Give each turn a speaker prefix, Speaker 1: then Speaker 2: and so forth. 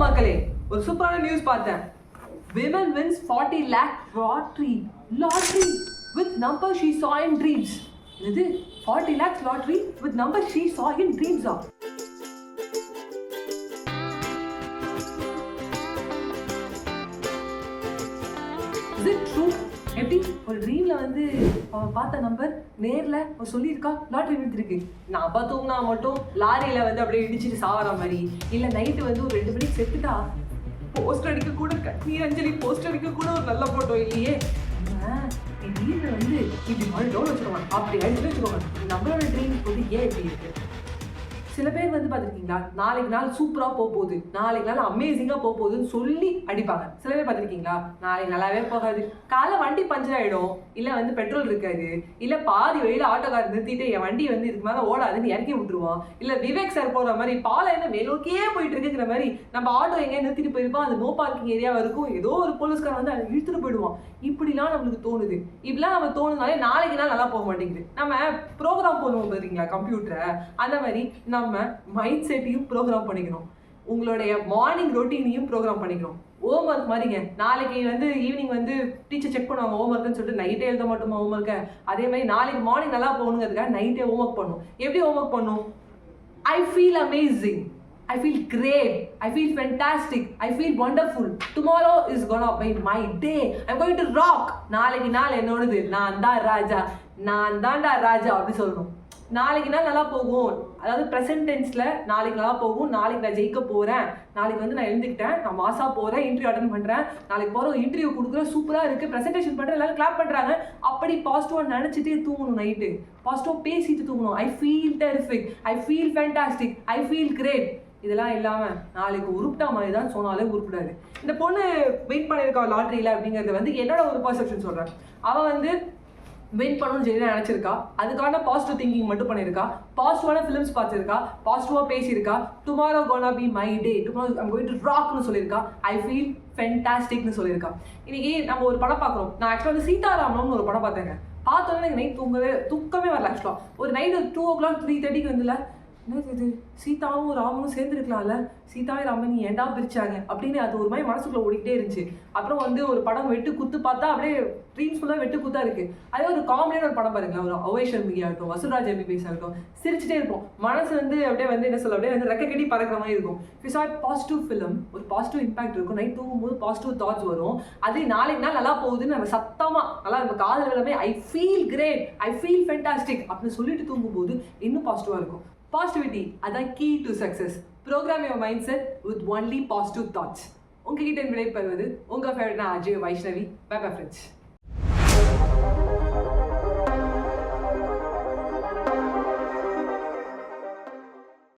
Speaker 1: மக்களே, ஒரு சூப்பரான நியூஸ் பார்த்தேன். Women wins 40 lakh lottery with number she saw in dreams. இது 40 lakhs lottery with number she saw in dreams. Is it true? எப்படி ஒரு ட்ரீம்ல வந்து பார்த்த நம்பர் நேர்ல சொல்லியிருக்கா லாட்ரி விழுந்திருக்கு. நான் பார்த்தோம்னா மட்டும் லாரியில வந்து அப்படியே இடிச்சிட்டு சாவற மாதிரி, இல்ல நைட்டு வந்து ஒரு 2 மணிக்கு செத்துட்டா போஸ்டர் அடிக்க கூட கண்ணீர் அஞ்சலி போஸ்டர் அடிக்க கூட ஒரு நல்ல போட்டோ இல்லையே. திடீர்னு வந்து இப்படி மாதிரி டவுன் வச்சுக்கோங்க, அப்படி அடிச்சு வச்சுக்கோங்க. நம்மளோட ட்ரீம் வந்து ஏன் இப்படி இருக்கு? சில பேர் வந்து பார்த்துருக்கீங்களா, நாளைக்கு நாள் சூப்பராக போகுது, நாளைக்கு நாள் அமேசிங்காக போகுதுன்னு சொல்லி அடிப்பாங்க. சில பேர் பார்த்துருக்கீங்களா, நாளைக்கு நல்லாவே போகாது, காலை வண்டி பஞ்சர் ஆகிடும், இல்லை வந்து பெட்ரோல் இருக்காது, இல்லை பாதி வழியில் ஆட்டோக்கார் நிறுத்திட்டு என் வண்டி வந்து இதுக்கு மேலே ஓடாதுன்னு இறக்கி விட்டுருவோம், இல்லை விவேக் சார் போகிற மாதிரி பாலை என்ன மேலோக்கியே போயிட்டு இருக்குங்கிற மாதிரி நம்ம ஆட்டோ எங்கேயா நிறுத்திட்டு போயிருப்போம், அது நோ பார்க்கிங் ஏரியாவாக இருக்கும், ஏதோ ஒரு போலீஸ்காரன் வந்து அதை இழுத்துட்டு போயிடுவோம். இப்படிலாம் நம்மளுக்கு தோணுது. இப்படிலாம் நம்ம தோணுனாலே நாளைக்கு நாள் நல்லா போக மாட்டேங்குது. நம்ம ப்ரோக்ராம் போடுவோம் பார்த்தீங்களா கம்ப்யூட்டரை, அந்த மாதிரி நம்ம மைண்ட் செட்டையும் ப்ரோக்ராம் பண்ணிக்கணும், உங்களுடைய மார்னிங் ரொட்டீனையும் ப்ரோக்ராம் பண்ணிக்கணும். ஹோம் ஒர்க் மாதிரிங்க, நாளைக்கு வந்து ஈவினிங் வந்து டீச்சர் செக் பண்ணுவாங்க ஹோம் ஒர்க்குன்னு சொல்லிட்டு நைட்டே எழுத மாட்டோமா ஹோம் ஒர்க்கை, அதே மாதிரி நாளைக்கு மார்னிங் நல்லா போகணுங்கிறதுக்காக நைட்டே ஹோம் ஒர்க் பண்ணணும். எப்படி ஹோம் ஒர்க் பண்ணணும்? I feel amazing, I feel great, I feel fantastic, I feel wonderful, tomorrow is gonna be my day, I'm going to rock. நாளைக்கு நாள் என்னோடது, நான் தான் ராஜா, நான் தான்டா ராஜா அப்படி சொல்லணும். நாளைக்கு நாள் நல்லா போகும், அதாவது ப்ரெசன்ட் டென்ஸில் நாளைக்கு நல்லா போகும், நாளைக்கு நான் ஜெயிக்க போகிறேன், நாளைக்கு வந்து நான் எழுந்துக்கிட்டேன், நான் மாசா போகிறேன், இன்டர்வியூ அட்டன் பண்ணுறேன், நாளைக்கு போகிற இன்டர்வியூ கொடுக்குறேன், சூப்பராக இருக்குது, ப்ரெசன்டேஷன் பண்ணுறேன், எல்லாரும் கிளாப் பண்ணுறாங்க, அப்படி பாசிட்டிவாக நினச்சிட்டே தூங்கணும். நைட்டு பாசிட்டிவாக பேசிட்டு தூங்கணும். I feel terrific, I feel fantastic, I feel great. இதெல்லாம் இல்லாமல் நாளைக்கு உருப்பிட்டா மாதிரி தான் சொன்னாலே உருப்பிடாது. இந்த பொண்ணு வெயிட் பண்ணியிருக்கா லாட்ரியில் அப்படிங்கிறது வந்து என்னோட ஒரு பர்செப்ஷன் சொல்கிறேன். அவள் வந்து வெயிட் பண்ணணும்னு சொல்லி நினச்சிருக்கா, அதுக்கான பாசிட்டிவ் திங்கிங் மட்டும் பண்ணியிருக்கா, பாசிட்டிவான ஃபிலிம்ஸ் பார்த்துருக்கா, பாசிட்டிவாக பேசியிருக்கா, tomorrow gonna be my day, tomorrow I'm going to ராக்னு சொல்லியிருக்கா, ஐ ஃபீல் ஃபென்டாஸ்டிக்னு சொல்லியிருக்கா. இன்னைக்கு நம்ம ஒரு படம் பார்க்குறோம். நான் ஆக்சுவலாக வந்து சீதாராமம்னு ஒரு படம் பார்த்தேங்க. பார்த்தோன்னே எனக்கு நைட் தூக்கமே வரல. ஆக்சுவலாக ஒரு நைட்டு 2 o'clock 3:30 வந்துல என்னது இது, சீதாவும் ராமனும் சேர்ந்துருக்கலாம்ல, சீதாவே ராமன் நீ ஏண்டா பிரிச்சாங்க அப்படின்னு அது ஒரு மாதிரி மனசுக்குள்ள ஓடிக்கிட்டே இருந்துச்சு. அப்புறம் வந்து ஒரு படம் வெட்டு குத்து பார்த்தா அப்படியே ட்ரீம்ஸ் ஃபுல்லாக வெட்டு குத்தா இருக்கு. அதே ஒரு காமெடியான ஒரு படம் பாருங்களேன், ஒரு அவேஷன் மிகி ஆகட்டும், வசூராஜ் MBBS ஆகட்டும், சிரிச்சுட்டே இருப்போம். மனசு வந்து அப்படியே வந்து என்ன சொல்ல, அப்படியே வந்து ரெக்க கட்டி பறக்கிற மாதிரி இருக்கும். இட்ஸ் ஆல் பாசிட்டிவ் ஃபிலிம், ஒரு பாசிட்டிவ் இம்பாக்ட் இருக்கும். நைட் தூங்கும்போது பாசிட்டிவ் தாட்ஸ் வரும். அதே நாளைக்கு நாள் நல்லா போகுதுன்னு நம்ம சத்தமாக நல்லா நம்ம காதல் எல்லாமே I feel great, I feel fantastic அப்படின்னு சொல்லிட்டு தூங்கும்போது இன்னும் பாசிட்டிவாக இருக்கும். பாசிட்டிவிட்டி அதான் key to success. Program your mind set with only positive thoughts. உங்ககிட்ட விடைபெறுவது உங்கள் favourite Ajay Vaishnavi. Bye bye friends.